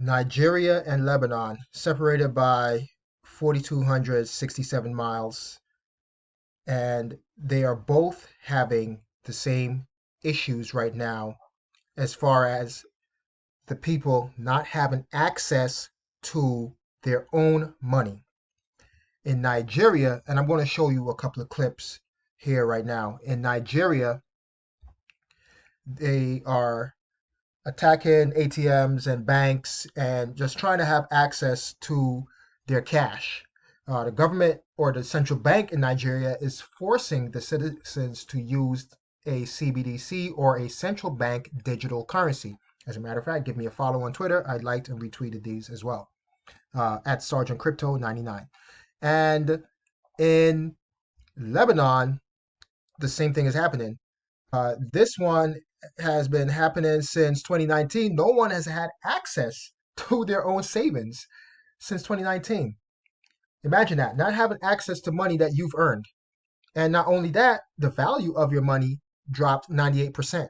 Nigeria and Lebanon, separated by 4,267 miles, and they are both having the same issues right now as far as the people not having access to their own money. In Nigeria, and I'm going to show you a couple of clips here right now. In Nigeria, they are attacking ATMs and banks and just trying to have access to their cash. The government or the central bank in Nigeria is forcing the citizens to use a CBDC or a central bank digital currency. As a matter of fact, give me a follow on Twitter. I liked and retweeted these as well at Sergeant Crypto 99. And in Lebanon, the same thing is happening. This one has been happening since 2019. No one has had access to their own savings since 2019. Imagine that, not having access to money that you've earned. And not only that, the value of your money dropped 98%.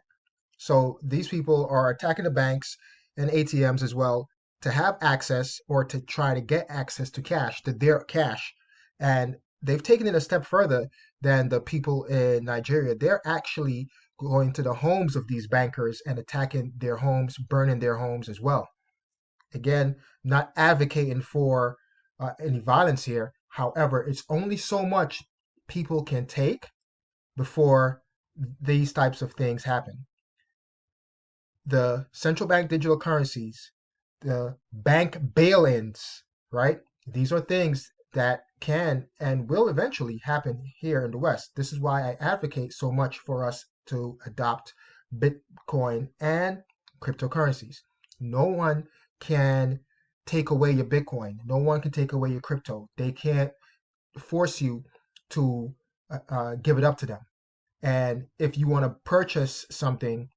So these people are attacking the banks and ATMs as well to have access or to try to get access to cash, to their cash. And they've taken it a step further than the people in Nigeria. They're actually going to the homes of these bankers and attacking their homes, burning their homes as well. Again, not advocating for any violence here. However, it's only so much people can take before these types of things happen. The central bank digital currencies, the bank bail-ins, right? These are things that can and will eventually happen here in the West. This is why I advocate so much for us to adopt Bitcoin and cryptocurrencies. No one can take away your Bitcoin. No one can take away your crypto. They can't force you to give it up to them. And if you want to purchase something,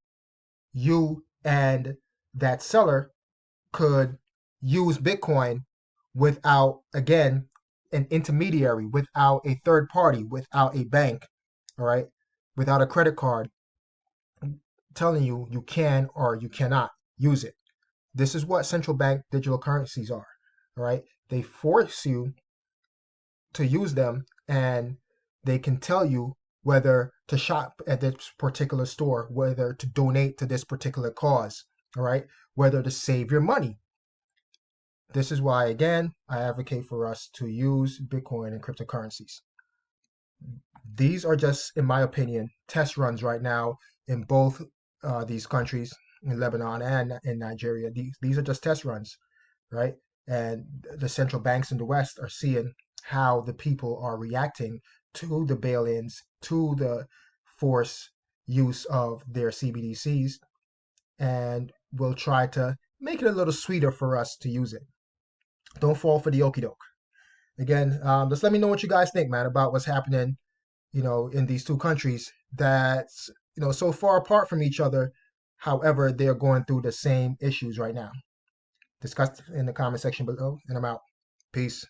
you and that seller could use Bitcoin without, again, an intermediary, without a third party, without a bank, all right, without a credit card telling you you can or you cannot use it. This is what central bank digital currencies are, all right? They force you to use them and they can tell you whether to shop at this particular store, whether to donate to this particular cause, all right? Whether to save your money. This is why, again, I advocate for us to use Bitcoin and cryptocurrencies. These are just, in my opinion, test runs right now in both these countries, in Lebanon and in Nigeria. These are just test runs, right? And the central banks in the West are seeing how the people are reacting to the bail-ins, to the forced use of their CBDCs, and will try to make it a little sweeter for us to use it. Don't fall for the okie doke. Again, just let me know what you guys think, man, about what's happening, in these two countries that's, so far apart from each other. However, they're going through the same issues right now. Discuss in the comment section below, and I'm out. Peace.